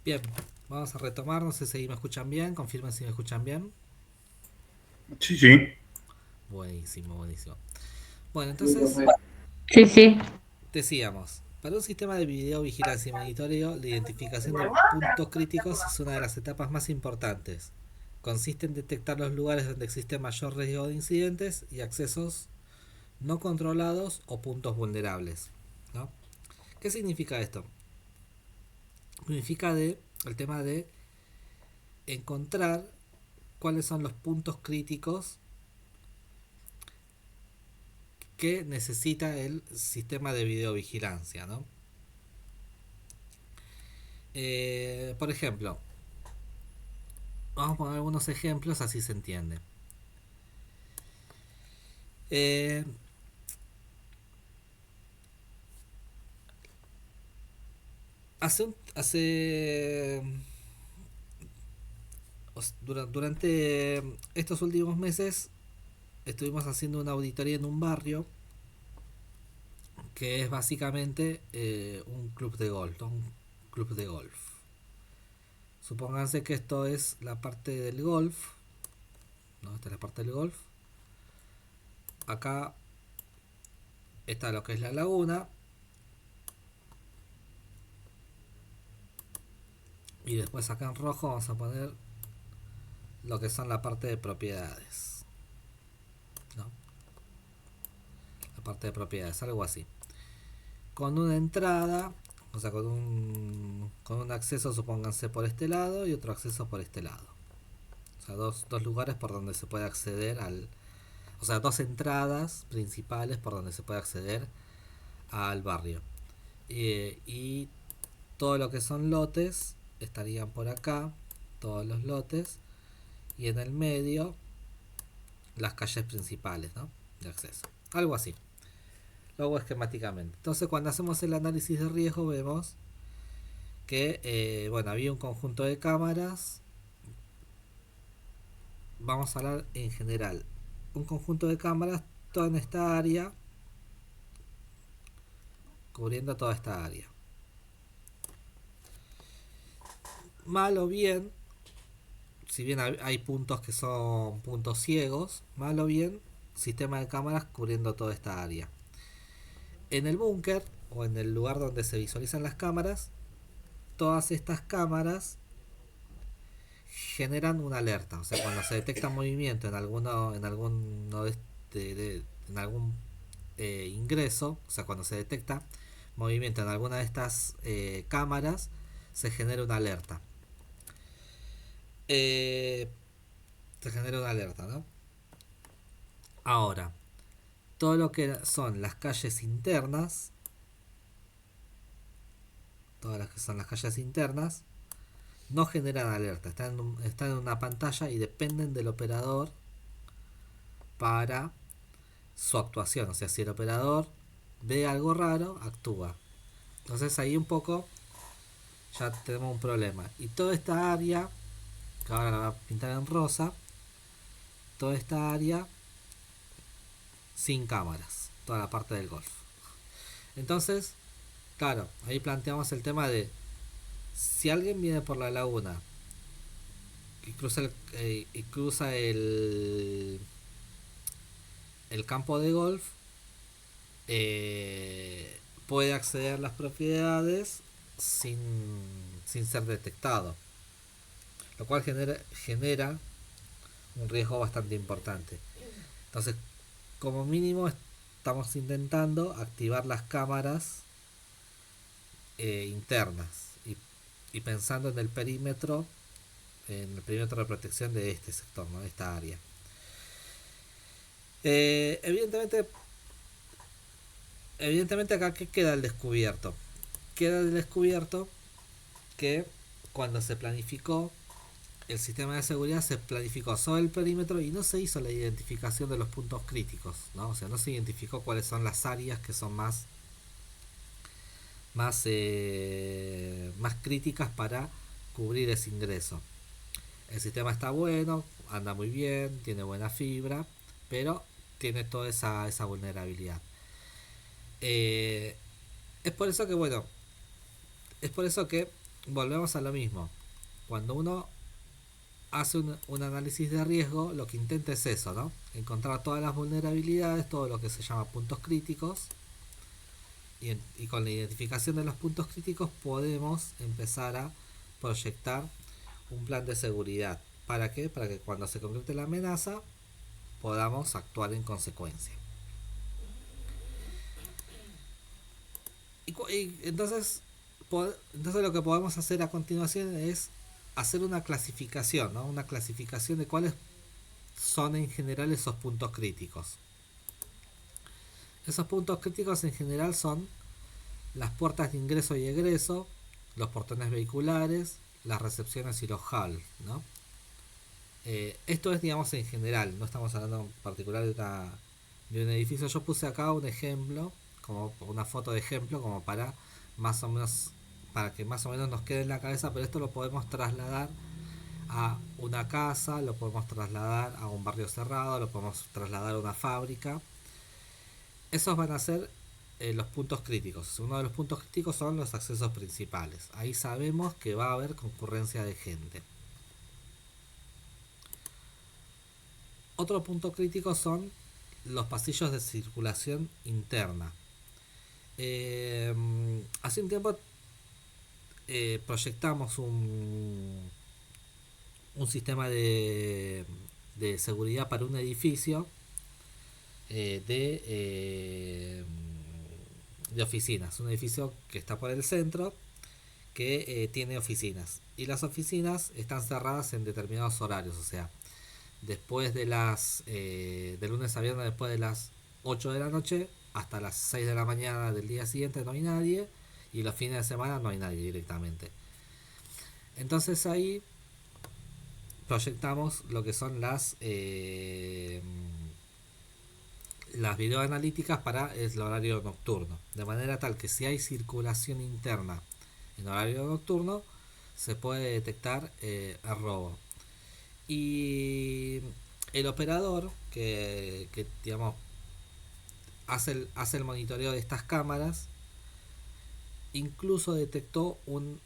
Bien, vamos a retomar, no sé si me escuchan bien, confirmen si me escuchan bien. Sí, sí. Buenísimo, buenísimo. Bueno, entonces Sí, sí. decíamos, para un sistema de videovigilancia y monitoreo, la identificación de puntos críticos es una de las etapas más importantes. Consiste en detectar los lugares donde existe mayor riesgo de incidentes y accesos no controlados o puntos vulnerables, ¿no? ¿Qué significa esto? Significa el tema de encontrar cuáles son los puntos críticos que necesita el sistema de videovigilancia, ¿no? Por ejemplo, vamos a poner algunos ejemplos así se entiende. Eh, hace durante estos últimos meses estuvimos haciendo una auditoría en un barrio que es básicamente un club de golf, ¿no? Un club de golf. Supónganse que esto es la parte del golf, ¿no? Esta es la parte del golf. Acá está lo que es la laguna y después acá en rojo vamos a poner lo que son la parte de propiedades, ¿no? La parte de propiedades, algo así. Con una entrada, o sea, con un acceso, supónganse por este lado y otro acceso por este lado. O sea, dos lugares por donde se puede acceder al. O sea, dos entradas principales por donde se puede acceder al barrio. Y todo lo que son lotes estarían por acá, todos los lotes. Y en el medio, las calles principales, ¿no? De acceso. Algo así. Lo hago esquemáticamente. Entonces, cuando hacemos el análisis de riesgo, vemos que, bueno, había un conjunto de cámaras. Vamos a hablar en general. Un conjunto de cámaras, toda en esta área, cubriendo toda esta área. Mal o bien, si bien hay puntos que son puntos ciegos, mal o bien, sistema de cámaras cubriendo toda esta área. En el búnker, o en el lugar donde se visualizan las cámaras, todas estas cámaras generan una alerta. O sea, cuando se detecta movimiento en algún ingreso, o sea, cuando se detecta movimiento en alguna de estas cámaras, se genera una alerta. Eh, Se genera una alerta, ¿no? Ahora, todo lo que son las calles internas, todas las que son las calles internas, no generan alerta. Están en una pantalla y dependen del operador para su actuación. O sea, si el operador ve algo raro, actúa. Entonces ahí un poco ya tenemos un problema. Y toda esta área, que ahora la voy a pintar en rosa, toda esta área sin cámaras, toda la parte del golf. Entonces, claro, ahí planteamos el tema de si alguien viene por la laguna y cruza el campo de golf, puede acceder a las propiedades sin, sin ser detectado, lo cual genera un riesgo bastante importante. Entonces, como mínimo, estamos intentando activar las cámaras internas y pensando en el perímetro de protección de este sector, ¿no? De esta área. Evidentemente, evidentemente acá ¿qué queda al descubierto? Queda al descubierto que cuando se planificó el sistema de seguridad se planificó sobre el perímetro y no se hizo la identificación de los puntos críticos, ¿no? O sea, no se identificó cuáles son las áreas que son más críticas para cubrir ese ingreso. El sistema está bueno, anda muy bien, tiene buena fibra, pero tiene toda esa vulnerabilidad. Eh, es por eso que, bueno, es por eso que volvemos a lo mismo. Cuando uno hace un análisis de riesgo, lo que intenta es eso, ¿no? Encontrar todas las vulnerabilidades, todo lo que se llama puntos críticos, y con la identificación de los puntos críticos podemos empezar a proyectar un plan de seguridad. ¿Para qué? Para que cuando se concrete la amenaza podamos actuar en consecuencia. Y entonces lo que podemos hacer a continuación es hacer una clasificación, ¿no? Una clasificación de cuáles son en general esos puntos críticos. Esos puntos críticos en general son las puertas de ingreso y egreso, los portones vehiculares, las recepciones y los halls, ¿no? Esto es, digamos, en general, no estamos hablando en particular de un edificio. Yo puse acá un ejemplo, como una foto de ejemplo, como para más o menos, para que más o menos nos quede en la cabeza, pero esto lo podemos trasladar a una casa, lo podemos trasladar a un barrio cerrado, lo podemos trasladar a una fábrica. Esos van a ser los puntos críticos. Uno de los puntos críticos son los accesos principales. Ahí sabemos que va a haber concurrencia de gente. Otro punto crítico son los pasillos de circulación interna. Hace un tiempo proyectamos un sistema de seguridad para un edificio de oficinas. Un edificio que está por el centro, que tiene oficinas. Y las oficinas están cerradas en determinados horarios, o sea, después de de lunes a viernes, después de las 8 de la noche hasta las 6 de la mañana del día siguiente no hay nadie, y los fines de semana no hay nadie directamente. Entonces ahí proyectamos lo que son las videoanalíticas para el horario nocturno, de manera tal que si hay circulación interna en horario nocturno se puede detectar el robo. Y el operador que digamos hace el monitoreo de estas cámaras incluso detectó un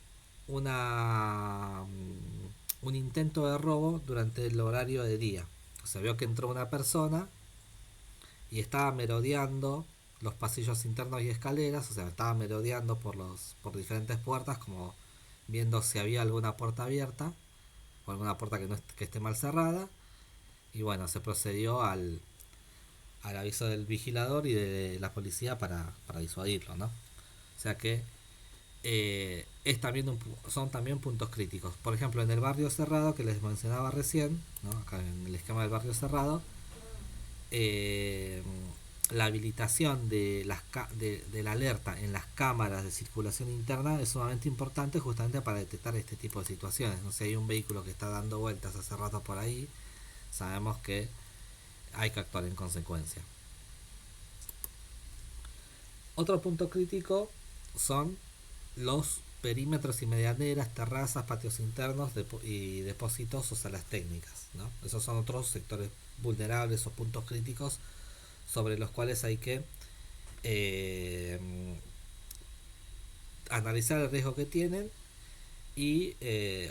intento de robo durante el horario de día. O sea, vio que entró una persona y estaba merodeando los pasillos internos y escaleras, o sea, estaba merodeando por diferentes puertas, como viendo si había alguna puerta abierta o alguna puerta que esté mal cerrada. Y bueno, se procedió al aviso del vigilador y de la policía para disuadirlo, ¿no? O sea que son también puntos críticos. Por ejemplo, en el barrio cerrado que les mencionaba recién, ¿no? Acá en el esquema del barrio cerrado, eh, la habilitación de la alerta en las cámaras de circulación interna es sumamente importante justamente para detectar este tipo de situaciones. No sé, si hay un vehículo que está dando vueltas hace rato por ahí, sabemos que hay que actuar en consecuencia. Otro punto crítico son los perímetros y medianeras, terrazas, patios internos y depósitos o salas técnicas, ¿no? Esos son otros sectores vulnerables o puntos críticos sobre los cuales hay que eh, analizar el riesgo que tienen y,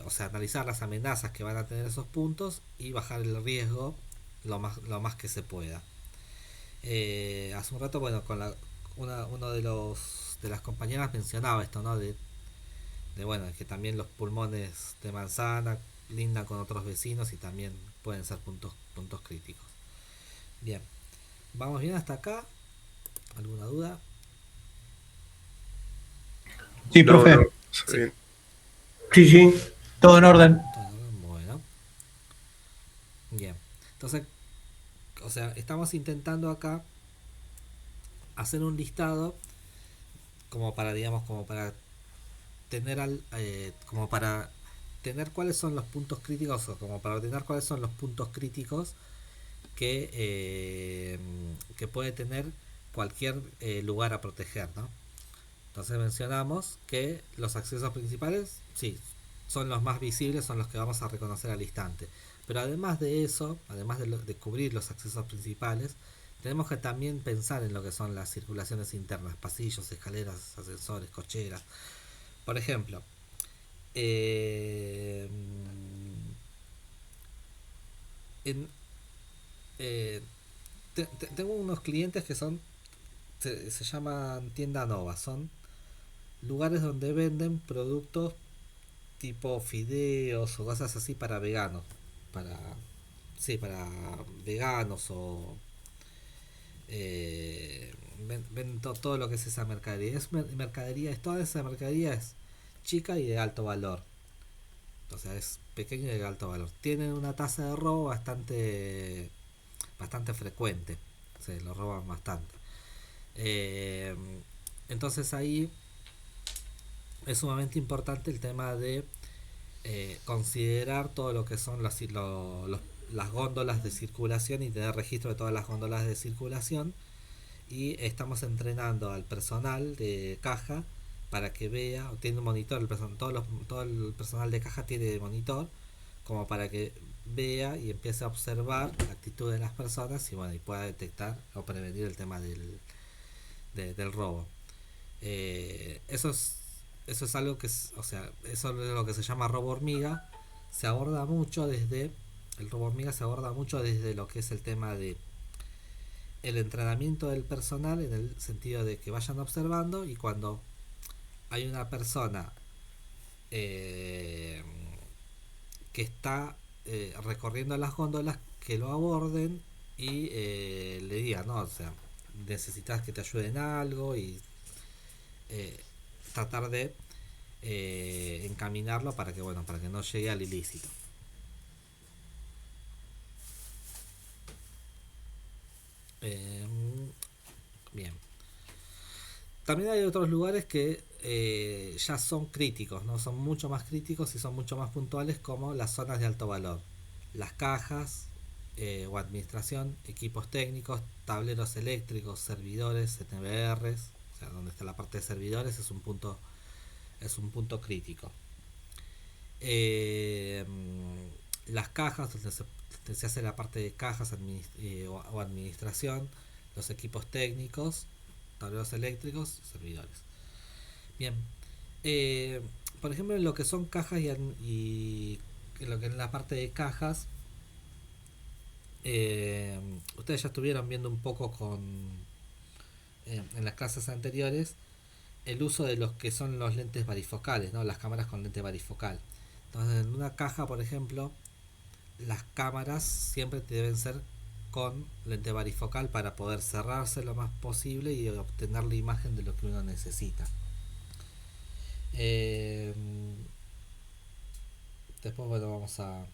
o sea, analizar las amenazas que van a tener esos puntos y bajar el riesgo lo más que se pueda. Hace un rato, bueno, uno de las compañeras mencionaba esto, ¿no? Bueno, que también los pulmones de manzana lindan con otros vecinos y también pueden ser puntos críticos. Bien, vamos bien hasta acá. ¿Alguna duda? Sí, No, profe. no, está Sí, bien. Sí, sí, todo en orden. bueno, bien. Entonces, o sea, estamos intentando acá hacer un listado como para, digamos, como para tener cuáles son los puntos críticos, o como para ordenar cuáles son los puntos críticos que puede tener cualquier lugar a proteger, ¿no? Entonces mencionamos que los accesos principales, sí, son los más visibles, son los que vamos a reconocer al instante. Pero además de eso, además de cubrir los accesos principales, tenemos que también pensar en lo que son las circulaciones internas, pasillos, escaleras, ascensores, cocheras. Por ejemplo, Eh, en, eh, tengo unos clientes que se llaman tienda nova, son lugares donde venden productos tipo fideos o cosas así para veganos, para sí, para veganos o eh, ven todo lo que es esa mercadería. Toda esa mercadería es chica y de alto valor. O sea, es pequeño y de alto valor. Tienen una tasa de robo bastante frecuente. Se lo roban bastante. Eh, entonces ahí es sumamente importante el tema de considerar todo lo que son las góndolas de circulación y tener registro de todas las góndolas de circulación, y estamos entrenando al personal de caja para que vea, tiene un monitor, todo el personal de caja tiene monitor como para que vea y empiece a observar la actitud de las personas y bueno, y pueda detectar o prevenir el tema del robo. Eso es algo que es, o sea, eso es lo que se llama robo hormiga. Se aborda mucho desde el robo hormiga se aborda mucho desde lo que es el tema de el entrenamiento del personal, en el sentido de que vayan observando y cuando hay una persona eh, que está recorriendo las góndolas, que lo aborden y le digan, no, o sea, necesitas que te ayuden algo y eh, tratar de encaminarlo para que bueno, para que no llegue al ilícito. Eh, bien. También hay otros lugares que ya son críticos, ¿no? Son mucho más críticos y son mucho más puntuales, como las zonas de alto valor. Las cajas o administración, equipos técnicos, tableros eléctricos, servidores, CTBRs, o sea, donde está la parte de servidores es un punto crítico. Eh, las cajas, donde se hace la parte de cajas o administración, los equipos técnicos, tableros eléctricos, servidores. Bien. Eh, por ejemplo, en lo que son cajas y en lo que es la parte de cajas, ustedes ya estuvieron viendo un poco en las clases anteriores el uso de los que son los lentes varifocales, ¿no? Las cámaras con lente varifocal. Entonces, en una caja, por ejemplo, las cámaras siempre deben ser con lente varifocal para poder cerrarse lo más posible y obtener la imagen de lo que uno necesita. Eh, Después, bueno, vamos a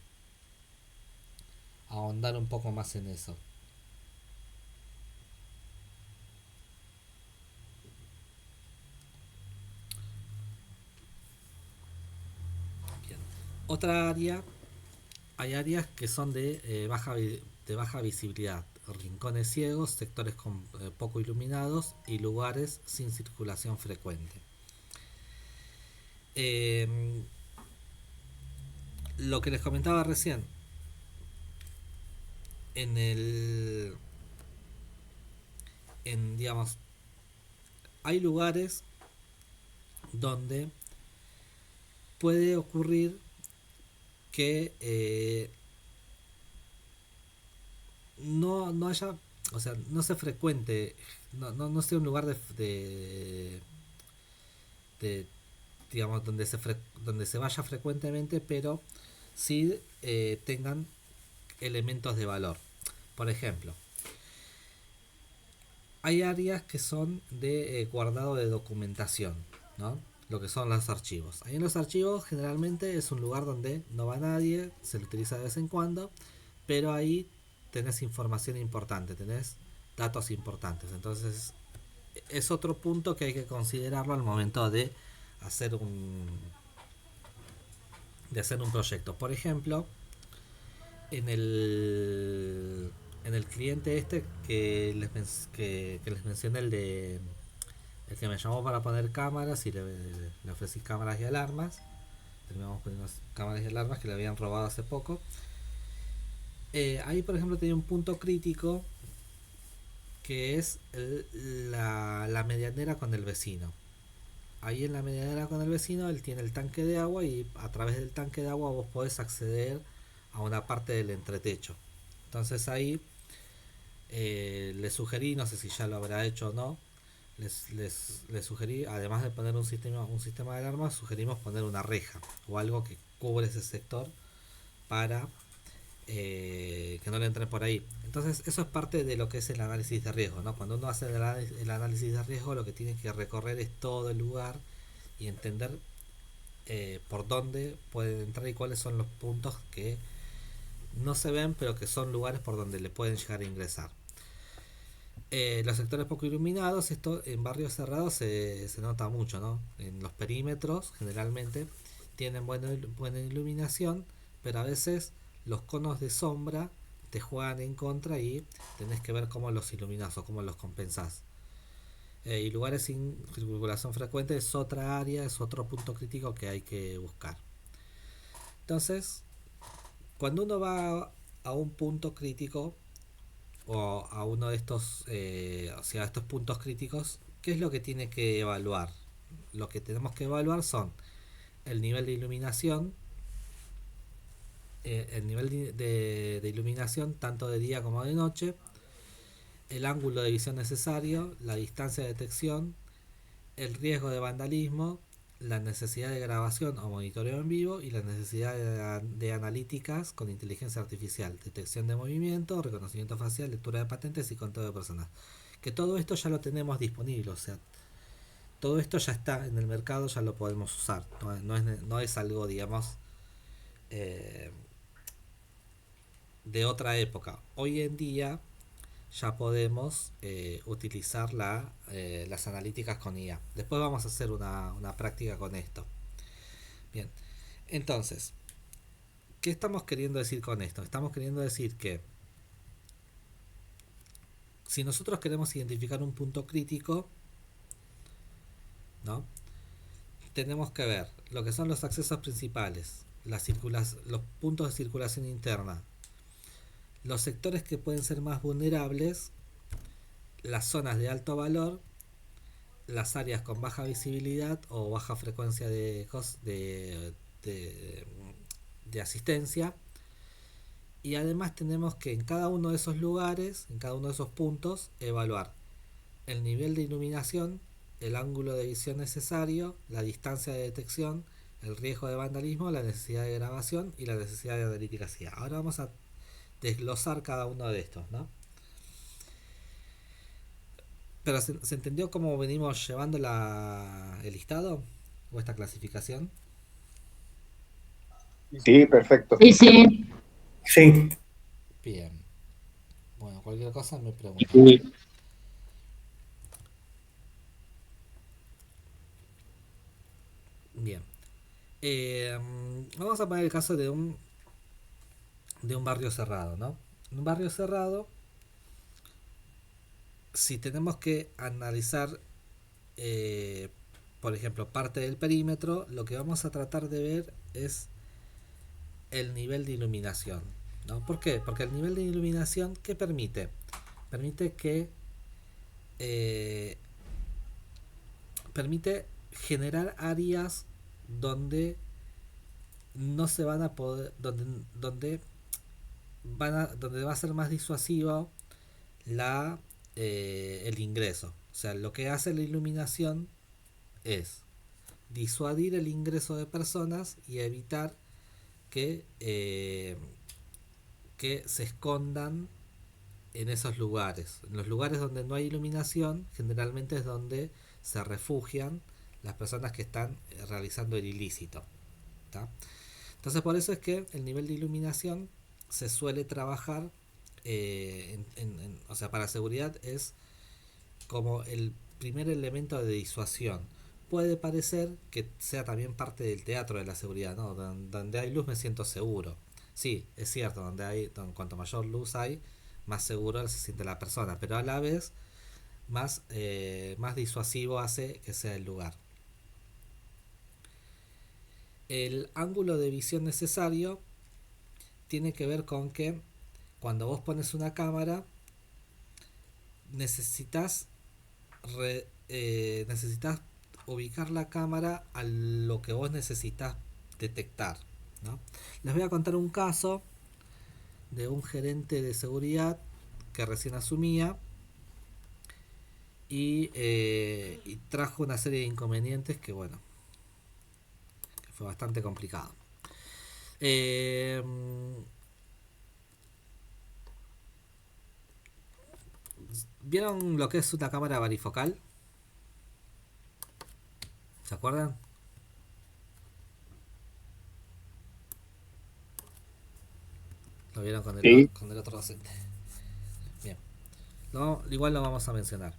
ahondar un poco más en eso. Bien. Otra área, hay áreas que son de baja visibilidad, rincones ciegos, sectores con poco iluminados y lugares sin circulación frecuente. Eh, lo que les comentaba recién, en el, digamos, hay lugares donde puede ocurrir que no haya, o sea, no se frecuente, no sea un lugar de, digamos, donde se vaya frecuentemente, pero sí tengan elementos de valor. Por ejemplo, hay áreas que son de guardado de documentación, ¿no? Lo que son los archivos. Ahí en los archivos generalmente es un lugar donde no va nadie, se lo utiliza de vez en cuando, pero ahí tenés información importante, tenés datos importantes. Entonces es otro punto que hay que considerarlo al momento de hacer un proyecto. Por ejemplo, en el cliente este que les mencioné, el que me llamó para poner cámaras y le ofrecí cámaras y alarmas. Terminamos poniendo cámaras y alarmas que le habían robado hace poco. Ahí, por ejemplo, tenía un punto crítico que es la medianera con el vecino. ahí en la medianera con el vecino, él tiene el tanque de agua y a través del tanque de agua vos podés acceder a una parte del entretecho. Entonces ahí les sugerí, no sé si ya lo habrá hecho o no, les sugerí, además de poner un sistema de alarma, sugerimos poner una reja o algo que cubre ese sector para que no le entren por ahí. Entonces eso es parte de lo que es el análisis de riesgo, ¿no? Cuando uno hace el análisis de riesgo, lo que tiene que recorrer es todo el lugar y entender por dónde pueden entrar y cuáles son los puntos que no se ven, pero que son lugares por donde le pueden llegar a ingresar. Los sectores poco iluminados, esto en barrios cerrados se nota mucho, ¿no? En los perímetros generalmente tienen buena iluminación, pero a veces los conos de sombra te juegan en contra y tenés que ver cómo los iluminas o cómo los compensás. Y lugares sin circulación frecuente es otra área, es otro punto crítico que hay que buscar. Entonces, cuando uno va a un punto crítico o a uno de estos, o sea, a estos puntos críticos, ¿qué es lo que tiene que evaluar? Lo que tenemos que evaluar son el nivel de iluminación, el nivel de iluminación tanto de día como de noche, el ángulo de visión necesario, la distancia de detección, el riesgo de vandalismo, la necesidad de grabación o monitoreo en vivo y la necesidad de analíticas con inteligencia artificial, detección de movimiento, reconocimiento facial, lectura de patentes y conteo de personas. Que todo esto ya lo tenemos disponible, o sea, todo esto ya está en el mercado, ya lo podemos usar. No es algo, digamos, eh, de otra época. Hoy en día ya podemos utilizar las analíticas con IA. Después vamos a hacer una práctica con esto. Bien, entonces, ¿qué estamos queriendo decir con esto? Estamos queriendo decir que si nosotros queremos identificar un punto crítico, ¿no? Tenemos que ver lo que son los accesos principales, los puntos de circulación interna, los sectores que pueden ser más vulnerables, las zonas de alto valor, las áreas con baja visibilidad o baja frecuencia de, de asistencia. Y además tenemos que en cada uno de esos lugares, en cada uno de esos puntos, evaluar el nivel de iluminación, el ángulo de visión necesario, la distancia de detección, el riesgo de vandalismo, la necesidad de grabación y la necesidad de analítica CIA. Ahora vamos a desglosar cada uno de estos, ¿no? Pero ¿se entendió cómo venimos llevando el listado o esta clasificación? Sí, perfecto. Sí, sí. Sí. Bien. Bueno, cualquier cosa me preguntan. Sí. Bien. Vamos a poner el caso de un barrio cerrado, ¿no? Un barrio cerrado, si tenemos que analizar, eh, por ejemplo, parte del perímetro, lo que vamos a tratar de ver es el nivel de iluminación, ¿no? ¿Por qué? Porque el nivel de iluminación, ¿qué permite? Permite que eh, permite generar áreas donde no se van a poder, donde va a ser más disuasivo el ingreso. O sea, lo que hace la iluminación es disuadir el ingreso de personas y evitar que se escondan en esos lugares. En los lugares donde no hay iluminación, generalmente es donde se refugian las personas que están realizando el ilícito. ¿Tá? Entonces por eso es que el nivel de iluminación se suele trabajar, o sea, para seguridad es como el primer elemento de disuasión. Puede parecer que sea también parte del teatro de la seguridad, ¿no? Donde hay luz me siento seguro. Sí, es cierto, cuanto mayor luz hay, más seguro se siente la persona, pero a la vez más disuasivo hace que sea el lugar. El ángulo de visión necesario tiene que ver con que cuando vos pones una cámara necesitas necesitas ubicar la cámara a lo que vos necesitas detectar, ¿no? Les voy a contar un caso de un gerente de seguridad que recién asumía y trajo una serie de inconvenientes que, bueno, que fue bastante complicado. Eh, ¿Vieron lo que es una cámara varifocal? ¿Se acuerdan? Lo vieron Sí. con el otro docente. Bien. Igual lo vamos a mencionar.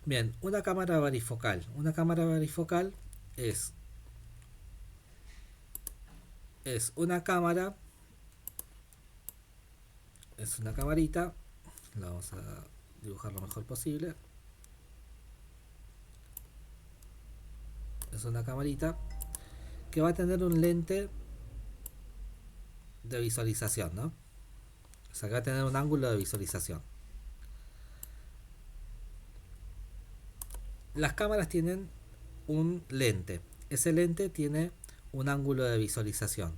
Bien, una cámara varifocal. Una cámara varifocal es, es una cámara, es una camarita. La vamos a dibujar lo mejor posible. Es una camarita que va a tener un lente de visualización, ¿no? O sea, que va a tener un ángulo de visualización. Las cámaras tienen un lente. Ese lente tiene un ángulo de visualización.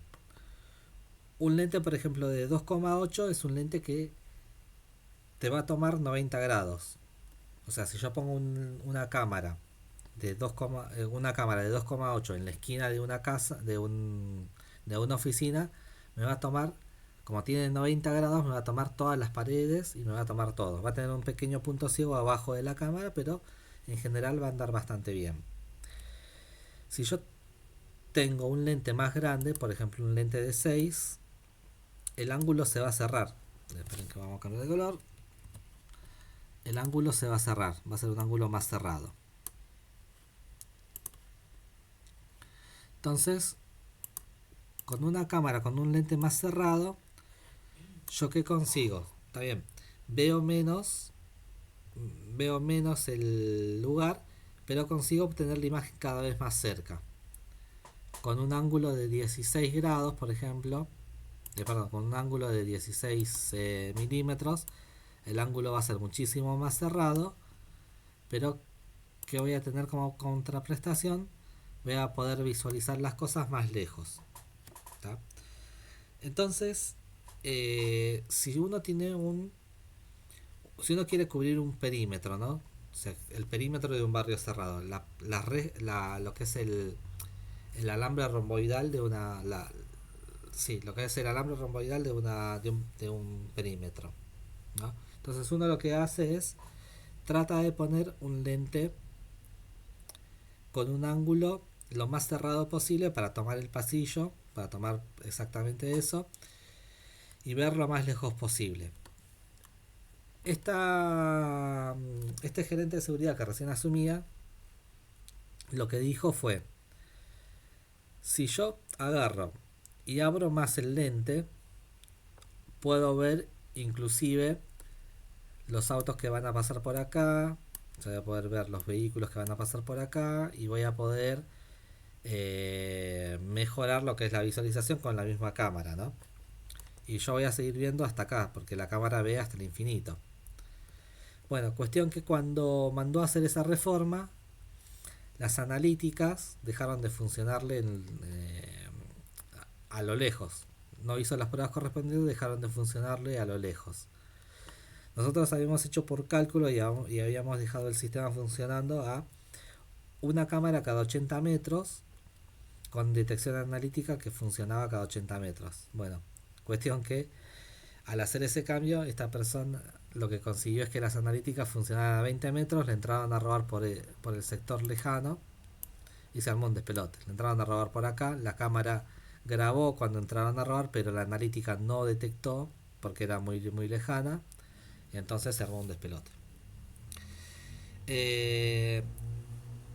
Un lente, por ejemplo, de 2,8 es un lente que te va a tomar 90 grados. O sea, si yo pongo una cámara de una cámara de 2,8 en la esquina de una casa, de una oficina, me va a tomar, como tiene 90 grados, me va a tomar todas las paredes y me va a tomar todo. Va a tener un pequeño punto ciego abajo de la cámara, pero en general va a andar bastante bien. Si yo tengo un lente más grande, por ejemplo un lente de 6, el ángulo se va a cerrar. Esperen que vamos a cambiar de color. El ángulo se va a cerrar, va a ser un ángulo más cerrado. Entonces, con una cámara con un lente más cerrado, ¿yo qué consigo? Está bien, veo menos, veo menos el lugar, pero consigo obtener la imagen cada vez más cerca. Con un ángulo de 16 grados, por ejemplo, perdón, con un ángulo de 16 milímetros, el ángulo va a ser muchísimo más cerrado, pero que voy a tener como contraprestación, voy a poder visualizar las cosas más lejos. ¿Tá? Entonces, si uno tiene si uno quiere cubrir un perímetro, ¿no? O sea, el perímetro de un barrio cerrado, lo que es el alambre romboidal de sí, lo que es el alambre romboidal de un perímetro, ¿no? Entonces uno lo que hace es trata de poner un lente con un ángulo lo más cerrado posible para tomar el pasillo, para tomar exactamente eso y ver lo más lejos posible. Este gerente de seguridad que recién asumía, lo que dijo fue, si yo agarro y abro más el lente, puedo ver inclusive los autos que van a pasar por acá, voy a poder ver los vehículos que van a pasar por acá y voy a poder mejorar lo que es la visualización con la misma cámara, ¿no? Y yo voy a seguir viendo hasta acá, porque la cámara ve hasta el infinito. Bueno, cuestión que cuando mandó a hacer esa reforma, las analíticas dejaron de funcionarle a lo lejos. No hizo las pruebas correspondientes, dejaron de funcionarle a lo lejos. Nosotros habíamos hecho por cálculo y habíamos dejado el sistema funcionando a una cámara cada 80 metros con detección analítica que funcionaba cada 80 metros. Bueno, cuestión que al hacer ese cambio, esta persona lo que consiguió es que las analíticas funcionaran a 20 metros, le entraron a robar por el sector lejano y se armó un despelote. Le entraron a robar por acá, la cámara grabó cuando entraron a robar, pero la analítica no detectó porque era muy, muy lejana y entonces se armó un despelote.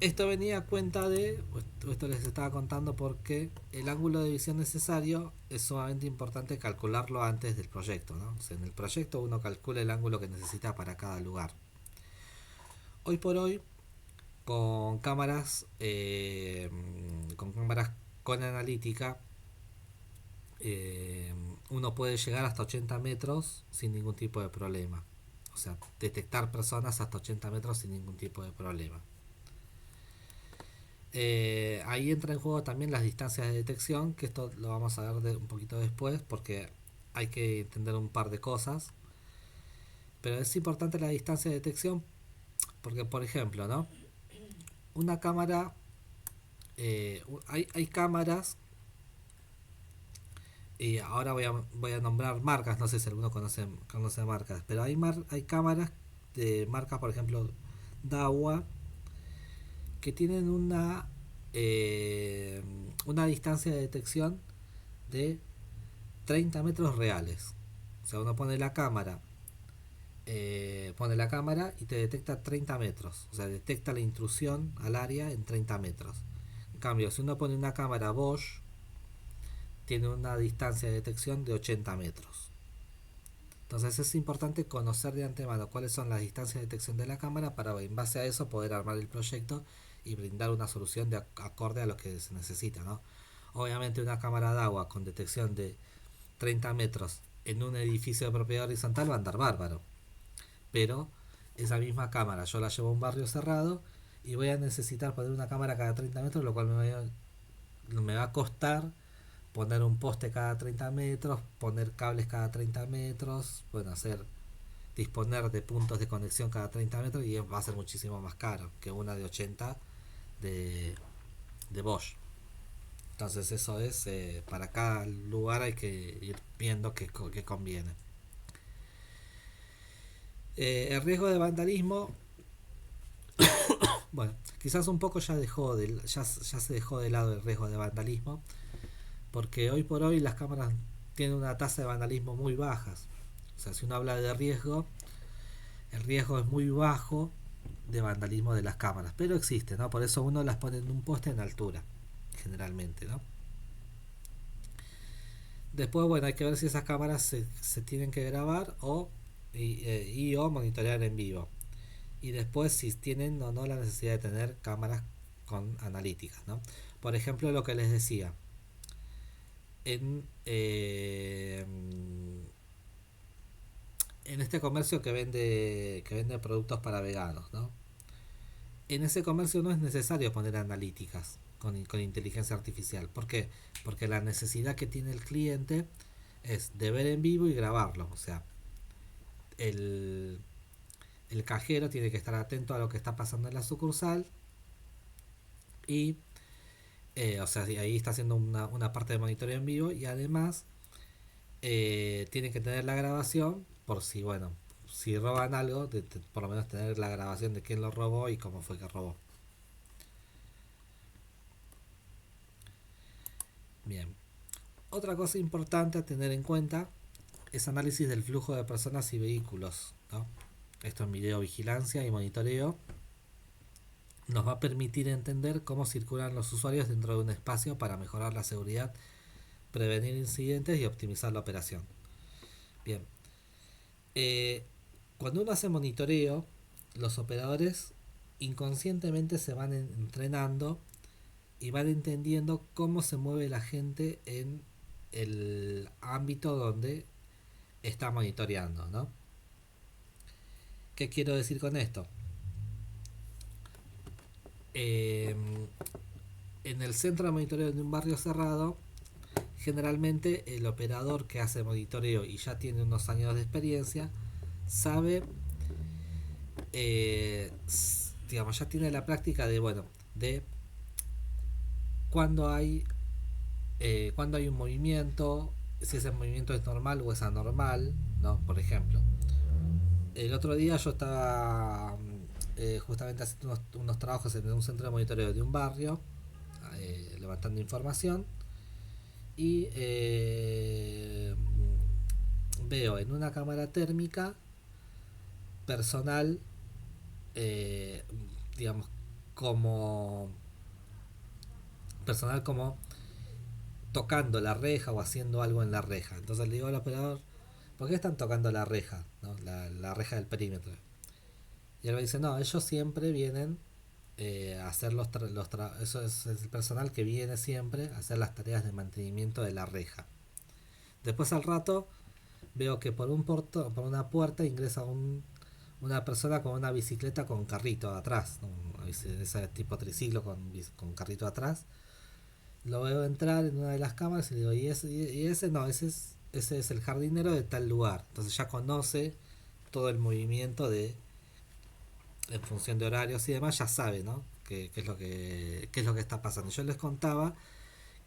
Esto venía a cuenta de, esto les estaba contando porque el ángulo de visión necesario es sumamente importante calcularlo antes del proyecto, ¿no? O sea, en el proyecto uno calcula el ángulo que necesita para cada lugar. Hoy por hoy, con cámaras con analítica, uno puede llegar hasta 80 metros sin ningún tipo de problema. O sea, detectar personas hasta 80 metros sin ningún tipo de problema. Ahí entra en juego también las distancias de detección, que esto lo vamos a ver un poquito después porque hay que entender un par de cosas. Pero es importante la distancia de detección porque, por ejemplo, ¿no? Una cámara, hay cámaras, y ahora voy a nombrar marcas, no sé si alguno conoce marcas, pero hay cámaras de marcas, por ejemplo, Dahua, que tienen una distancia de detección de 30 metros reales. O sea, uno pone la cámara y te detecta 30 metros. O sea, detecta la intrusión al área en 30 metros. En cambio, si uno pone una cámara Bosch, tiene una distancia de detección de 80 metros. Entonces es importante conocer de antemano cuáles son las distancias de detección de la cámara para en base a eso poder armar el proyecto y brindar una solución de acorde a lo que se necesita, ¿no? Obviamente una cámara de agua con detección de 30 metros en un edificio de propiedad horizontal va a andar bárbaro, pero esa misma cámara yo la llevo a un barrio cerrado y voy a necesitar poner una cámara cada 30 metros, lo cual me va a costar poner un poste cada 30 metros, poner cables cada 30 metros, bueno, disponer de puntos de conexión cada 30 metros y va a ser muchísimo más caro que una de 80 de, de Bosch. Entonces eso es, para cada lugar hay que ir viendo qué conviene. El riesgo de vandalismo, bueno, quizás un poco ya se dejó de lado el riesgo de vandalismo, porque hoy por hoy las cámaras tienen una tasa de vandalismo muy bajas. O sea, si uno habla de riesgo, el riesgo es muy bajo de vandalismo de las cámaras, pero existe, ¿no? Por eso uno las pone en un poste en altura, generalmente, ¿no? Después, bueno, hay que ver si esas cámaras se tienen que grabar o monitorear en vivo. Y después si tienen o no la necesidad de tener cámaras con analíticas, ¿no? Por ejemplo, lo que les decía, en, eh, en este comercio que vende productos para veganos, ¿no? En ese comercio no es necesario poner analíticas con inteligencia artificial. ¿Por qué? Porque la necesidad que tiene el cliente es de ver en vivo y grabarlo. O sea, el, el cajero tiene que estar atento a lo que está pasando en la sucursal y, o sea, ahí está haciendo una parte de monitoreo en vivo y además tiene que tener la grabación por si, bueno, si roban algo, por lo menos tener la grabación de quién lo robó y cómo fue que robó. Bien. Otra cosa importante a tener en cuenta es análisis del flujo de personas y vehículos, ¿no? Esto en videovigilancia y monitoreo nos va a permitir entender cómo circulan los usuarios dentro de un espacio para mejorar la seguridad, prevenir incidentes y optimizar la operación. Bien, eh, cuando uno hace monitoreo, los operadores inconscientemente se van entrenando y van entendiendo cómo se mueve la gente en el ámbito donde está monitoreando, ¿no? ¿Qué quiero decir con esto? Eh, en el centro de monitoreo de un barrio cerrado, generalmente el operador que hace monitoreo y ya tiene unos años de experiencia, sabe, digamos, ya tiene la práctica de, bueno, de cuando hay, cuando hay un movimiento, si ese movimiento es normal o es anormal, ¿no? Por ejemplo, el otro día yo estaba justamente haciendo unos trabajos en un centro de monitoreo de un barrio, levantando información y veo en una cámara térmica personal, eh, digamos, como personal como tocando la reja o haciendo algo en la reja. Entonces le digo al operador, ¿por qué están tocando la reja? ¿No? La reja del perímetro. Y él me dice, no, ellos siempre vienen a hacer eso es el personal que viene siempre a hacer las tareas de mantenimiento de la reja. Después al rato veo que por una puerta ingresa una persona con una bicicleta con carrito atrás, ¿no? Ese tipo triciclo con carrito atrás. Lo veo entrar en una de las cámaras y le digo, y ese no, ese es el jardinero de tal lugar. Entonces ya conoce todo el movimiento en función de horarios y demás, ya sabe, ¿no? Qué es lo que está pasando. Yo les contaba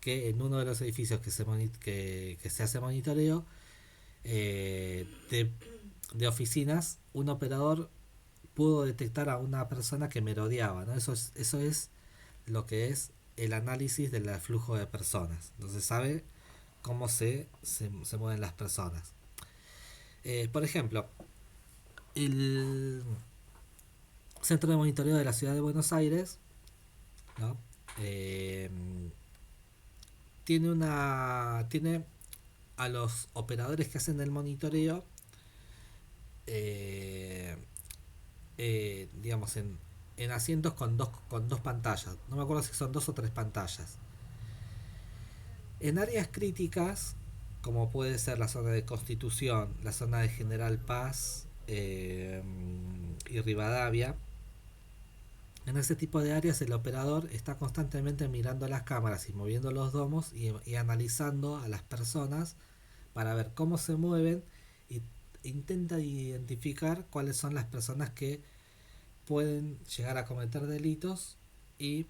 que en uno de los edificios que se hace monitoreo eh, de, de oficinas, un operador pudo detectar a una persona que merodeaba, ¿no? Eso es lo que es el análisis del flujo de personas. Entonces sabe cómo se mueven las personas. Por ejemplo, el Centro de Monitoreo de la Ciudad de Buenos Aires, ¿no? Eh, tiene a los operadores que hacen el monitoreo, eh, digamos, en asientos con dos pantallas. No me acuerdo si son dos o tres pantallas. En áreas críticas, como puede ser la zona de Constitución, la zona de General Paz y Rivadavia, en ese tipo de áreas el operador está constantemente mirando las cámaras y moviendo los domos y analizando a las personas para ver cómo se mueven y intenta identificar cuáles son las personas que pueden llegar a cometer delitos y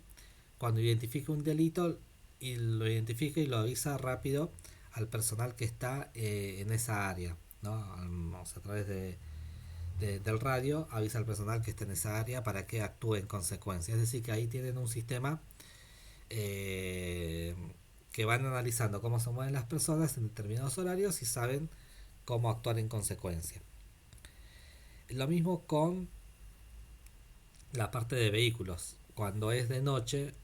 cuando identifica un delito y lo identifica y lo avisa rápido al personal que está en esa área, ¿no? Vamos, a través del radio avisa al personal que está en esa área para que actúe en consecuencia. Es decir, que ahí tienen un sistema eh, que van analizando cómo se mueven las personas en determinados horarios y saben cómo actuar en consecuencia. Lo mismo con la parte de vehículos. Cuando es de noche,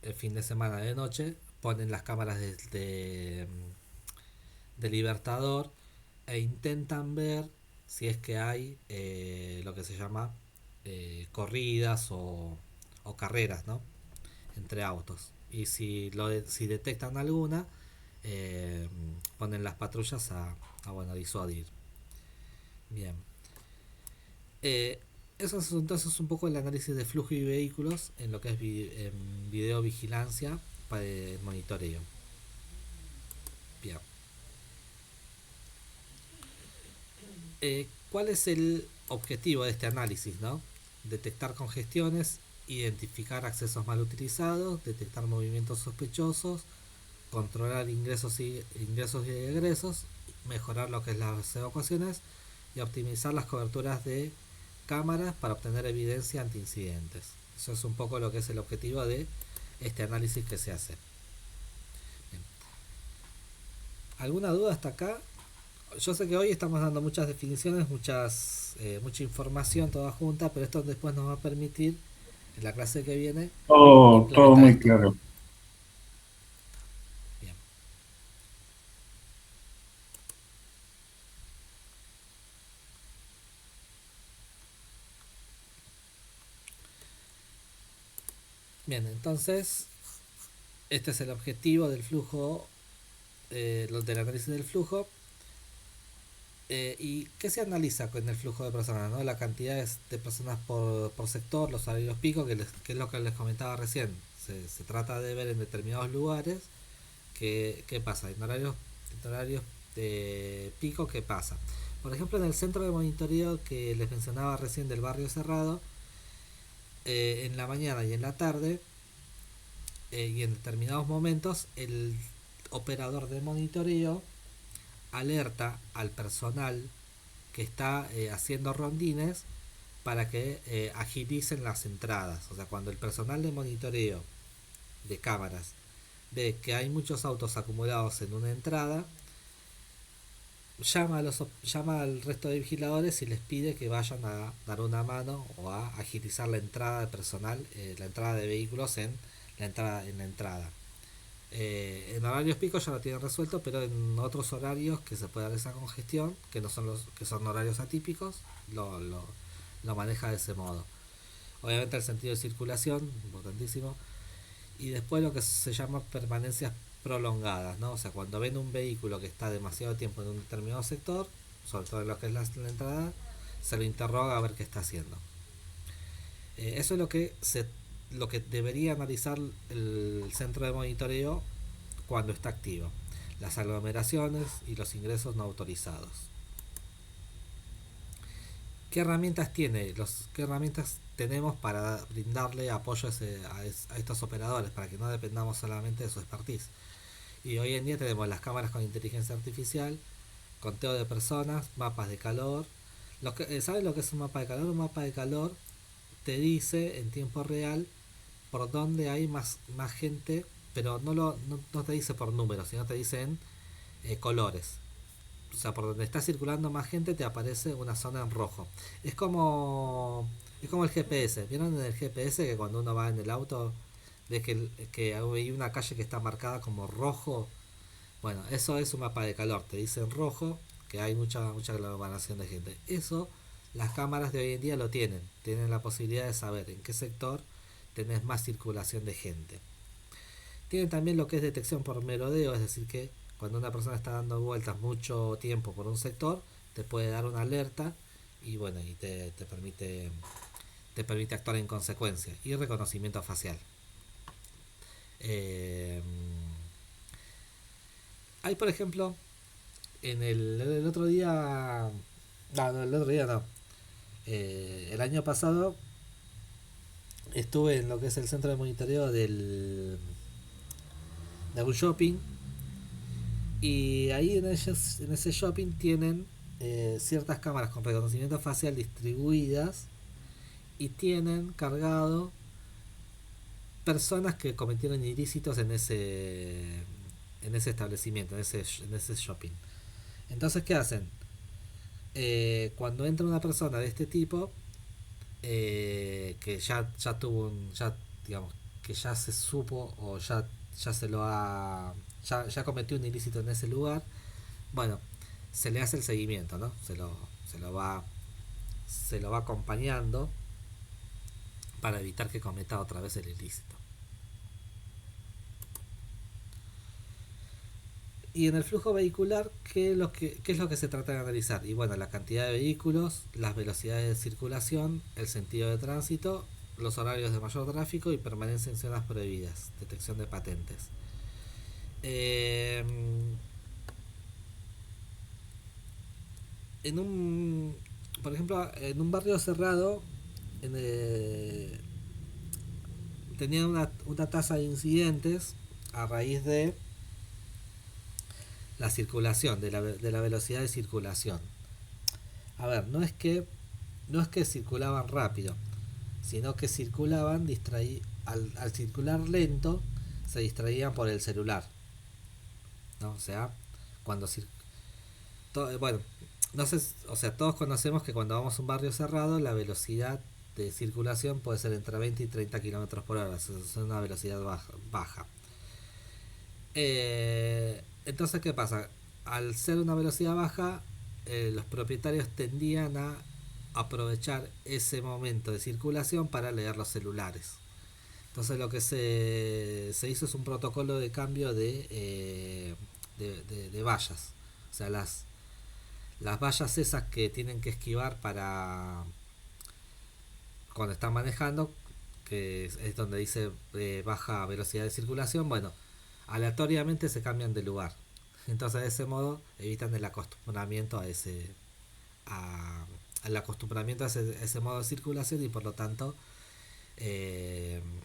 el fin de semana de noche, ponen las cámaras de Libertador e intentan ver si es que hay lo que se llama corridas o carreras, ¿no? Entre autos. Y si detectan alguna, eh, ponen las patrullas bueno, disuadir. Bien. Eh, Eso es entonces un poco el análisis de flujo y vehículos en lo que es en videovigilancia para el monitoreo. Bien. ¿Cuál es el objetivo de este análisis, no? Detectar congestiones, identificar accesos mal utilizados, detectar movimientos sospechosos, controlar ingresos y egresos, mejorar lo que es las evacuaciones y optimizar las coberturas de cámaras para obtener evidencia ante incidentes. Eso es un poco lo que es el objetivo de este análisis que se hace. Bien. ¿Alguna duda hasta acá? Yo sé que hoy estamos dando muchas definiciones, mucha información toda junta, pero esto después nos va a permitir en la clase que viene Todo implementar muy esto. claro. Bien. Bien, entonces este es el objetivo del flujo, del análisis del flujo. ¿Y qué se analiza con el flujo de personas? ¿No? La cantidad de personas por sector, los horarios pico, que es lo que les comentaba recién. Se trata de ver en determinados lugares qué pasa. En horarios de pico, ¿qué pasa? Por ejemplo, en el centro de monitoreo que les mencionaba recién del barrio cerrado, en la mañana y en la tarde, y en determinados momentos, el operador de monitoreo alerta al personal que está haciendo rondines para que agilicen las entradas. O sea, cuando el personal de monitoreo de cámaras ve que hay muchos autos acumulados en una entrada, llama al resto de vigiladores y les pide que vayan a dar una mano o a agilizar la entrada de personal, la entrada de vehículos en la entrada. En horarios picos ya lo tienen resuelto, pero en otros horarios que se puede dar esa congestión, que no son los que son horarios atípicos, lo maneja de ese modo. Obviamente el sentido de circulación, importantísimo, y después lo que se llama permanencias prolongadas, ¿no? O sea, cuando ven un vehículo que está demasiado tiempo en un determinado sector, sobre todo en lo que es la entrada, se lo interroga a ver qué está haciendo. Eso es lo que debería analizar el centro de monitoreo cuando está activo. Las aglomeraciones y los ingresos no autorizados. ¿Qué herramientas qué herramientas tenemos para brindarle apoyo a estos operadores para que no dependamos solamente de su expertise? Y hoy en día tenemos las cámaras con inteligencia artificial, conteo de personas, mapas de calor. ¿Sabes lo que es un mapa de calor? Un mapa de calor te dice en tiempo real por dónde hay más gente, pero no te dice por números, sino te dice en colores. O sea, por donde está circulando más gente te aparece una zona en rojo. Es como el GPS. ¿Vieron en el GPS que cuando uno va en el auto ves que hay una calle que está marcada como rojo? Bueno, eso es un mapa de calor. Te dice en rojo que hay mucha aglomeración de gente. Eso las cámaras de hoy en día lo tienen. Tienen la posibilidad de saber en qué sector tenés más circulación de gente. Tienen también lo que es detección por merodeo, es decir que cuando una persona está dando vueltas mucho tiempo por un sector, te puede dar una alerta y bueno, y te permite actuar en consecuencia. Y reconocimiento facial. Eh, Hay, por ejemplo, el otro día. No, el otro día no. El año pasado estuve en lo que es el centro de monitoreo de un shopping. Y ahí en ese shopping tienen ciertas cámaras con reconocimiento facial distribuidas y tienen cargado personas que cometieron ilícitos en ese establecimiento, en ese shopping. Entonces, ¿qué hacen? Cuando entra una persona de este tipo, que ya tuvo digamos, que ya se supo o ya se lo ha, ya cometió un ilícito en ese lugar, bueno, se le hace el seguimiento, ¿no? Se lo va, se lo va acompañando para evitar que cometa otra vez el ilícito. Y en el flujo vehicular, ¿qué es lo que se trata de analizar? Y bueno, la cantidad de vehículos, las velocidades de circulación, el sentido de tránsito, los horarios de mayor tráfico y permanencia en zonas prohibidas, detección de patentes. Eh, en un, por ejemplo, en un barrio cerrado, en, tenía una tasa de incidentes a raíz de la circulación, de la velocidad de circulación. A ver, no es que circulaban rápido, sino que circulaban al circular lento se distraían por el celular, ¿no? O sea, cuando bueno, no sé, o sea, todos conocemos que cuando vamos a un barrio cerrado la velocidad de circulación puede ser entre 20 y 30 kilómetros por hora, es una velocidad baja. Entonces, ¿qué pasa? Al ser una velocidad baja, los propietarios tendían a aprovechar ese momento de circulación para leer los celulares. Entonces lo que se hizo es un protocolo de cambio de vallas. O sea, las vallas esas que tienen que esquivar para cuando están manejando, que es donde dice baja velocidad de circulación, bueno, aleatoriamente se cambian de lugar. Entonces de ese modo evitan el acostumbramiento a, al acostumbramiento a ese modo de circulación y por lo tanto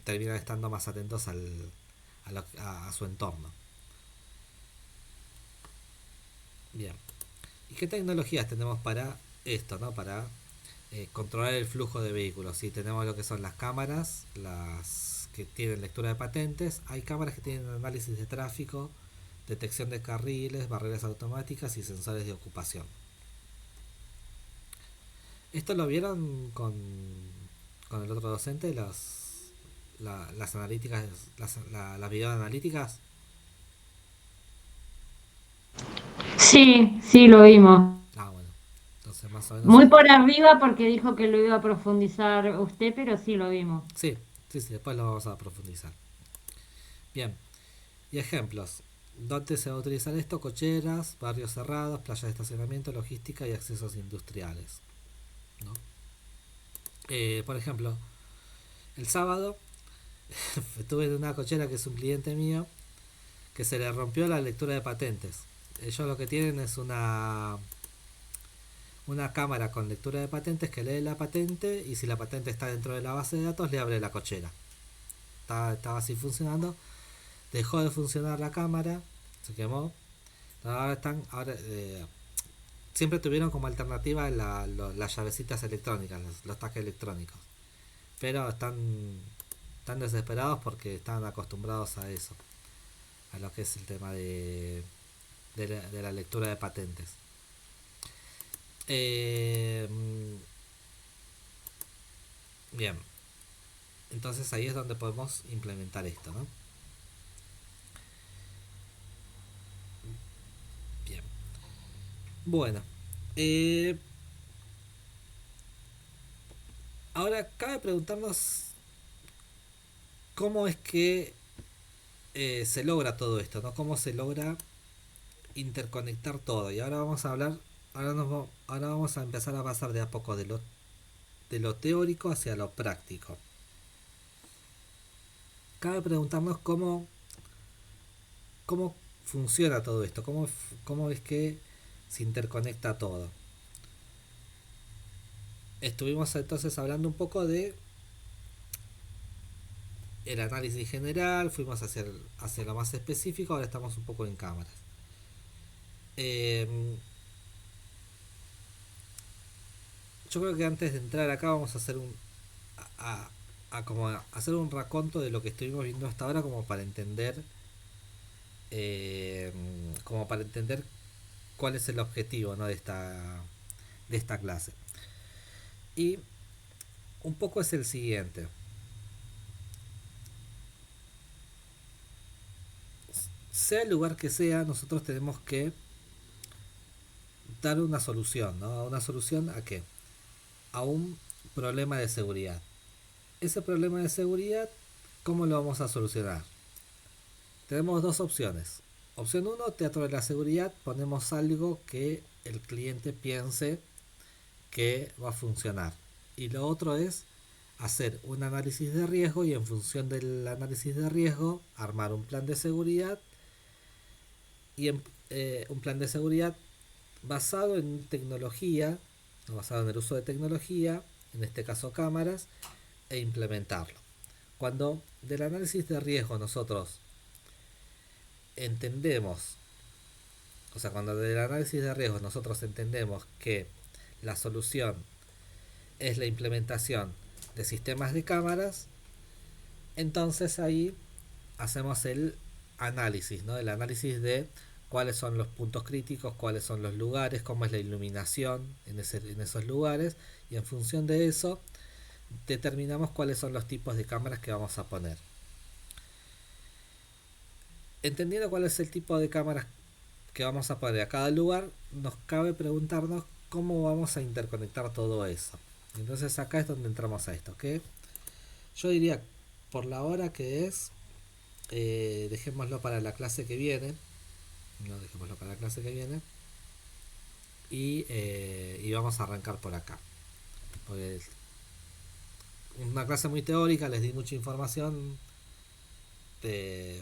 terminan estando más atentos a su entorno. Bien. ¿Y qué tecnologías tenemos para esto, no? Para controlar el flujo de vehículos. Sí, tenemos lo que son las cámaras, las que tienen lectura de patentes. Hay cámaras que tienen análisis de tráfico, detección de carriles, barreras automáticas y sensores de ocupación. ¿Esto lo vieron con el otro docente? Las analíticas, las videoanalíticas. Sí, sí, lo vimos. Ah, bueno. Entonces más o menos. Muy por arriba porque dijo que lo iba a profundizar usted, pero sí lo vimos. Sí, sí, sí, después lo vamos a profundizar. Bien. Y ejemplos. ¿Dónde se va a utilizar esto? Cocheras, barrios cerrados, playas de estacionamiento, logística y accesos industriales. ¿no? Por ejemplo, el sábado estuve en una cochera que es un cliente mío que se le rompió la lectura de patentes. Ellos lo que tienen es una cámara con lectura de patentes que lee la patente y si la patente está dentro de la base de datos le abre la cochera. Estaba así funcionando, dejó de funcionar la cámara, se quemó. Ahora siempre tuvieron como alternativa las llavecitas electrónicas, los taques electrónicos, pero están desesperados porque están acostumbrados a eso, a lo que es el tema de la lectura de patentes. Eh, Bien, entonces ahí es donde podemos implementar esto, ¿no? Bien, bueno, eh, ahora cabe preguntarnos cómo es que se logra todo esto, ¿no? Cómo se logra interconectar todo. Y ahora vamos a hablar, ahora vamos a empezar a pasar de a poco de lo teórico hacia lo práctico. Cabe preguntarnos cómo funciona todo esto, cómo es que se interconecta todo. Estuvimos entonces hablando un poco de el análisis general, fuimos hacia lo más específico, ahora estamos un poco en cámaras. Yo creo que antes de entrar acá vamos a hacer como hacer un raconto de lo que estuvimos viendo hasta ahora eh, como para entender cuál es el objetivo, ¿no? de esta clase. Y un poco es el siguiente. Sea el lugar que sea, nosotros tenemos que dar una solución, ¿no? ¿Una solución a qué? A un problema de seguridad. Ese problema de seguridad, ¿cómo lo vamos a solucionar? Tenemos dos opciones. Opción 1, teatro de la seguridad, ponemos algo que el cliente piense que va a funcionar. Y lo otro es hacer un análisis de riesgo y en función del análisis de riesgo armar un plan de seguridad y un plan de seguridad basado en tecnología, basado en el uso de tecnología, en este caso cámaras, e implementarlo. Cuando del análisis de riesgo nosotros entendemos, o sea, cuando del análisis de riesgo nosotros entendemos que la solución es la implementación de sistemas de cámaras, entonces ahí hacemos el análisis, ¿no? El análisis de cuáles son los puntos críticos, cuáles son los lugares, cómo es la iluminación en esos lugares y en función de eso determinamos cuáles son los tipos de cámaras que vamos a poner. Entendiendo cuál es el tipo de cámaras que vamos a poner a cada lugar, nos cabe preguntarnos cómo vamos a interconectar todo eso. Entonces acá es donde entramos a esto, que yo diría por la hora que es, dejémoslo para la clase que viene, no dejémoslo para la clase que viene y vamos a arrancar por acá, porque es una clase muy teórica, les di mucha información,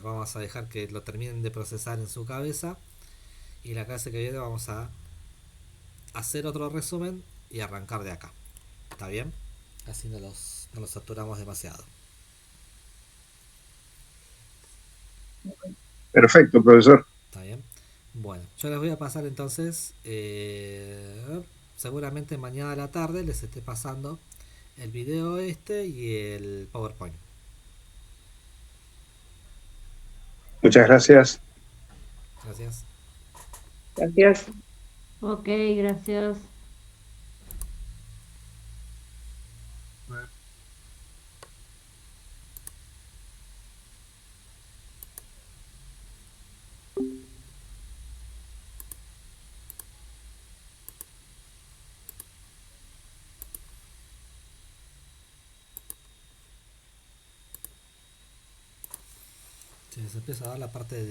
vamos a dejar que lo terminen de procesar en su cabeza y la clase que viene vamos a hacer otro resumen y arrancar de acá. ¿Está bien? Así no los saturamos demasiado. Perfecto, profesor. ¿Está bien? Bueno, yo les voy a pasar entonces, seguramente mañana a la tarde les esté pasando el video este y el PowerPoint. Muchas gracias. Gracias. Gracias. Ok, gracias. Se les empieza a dar la parte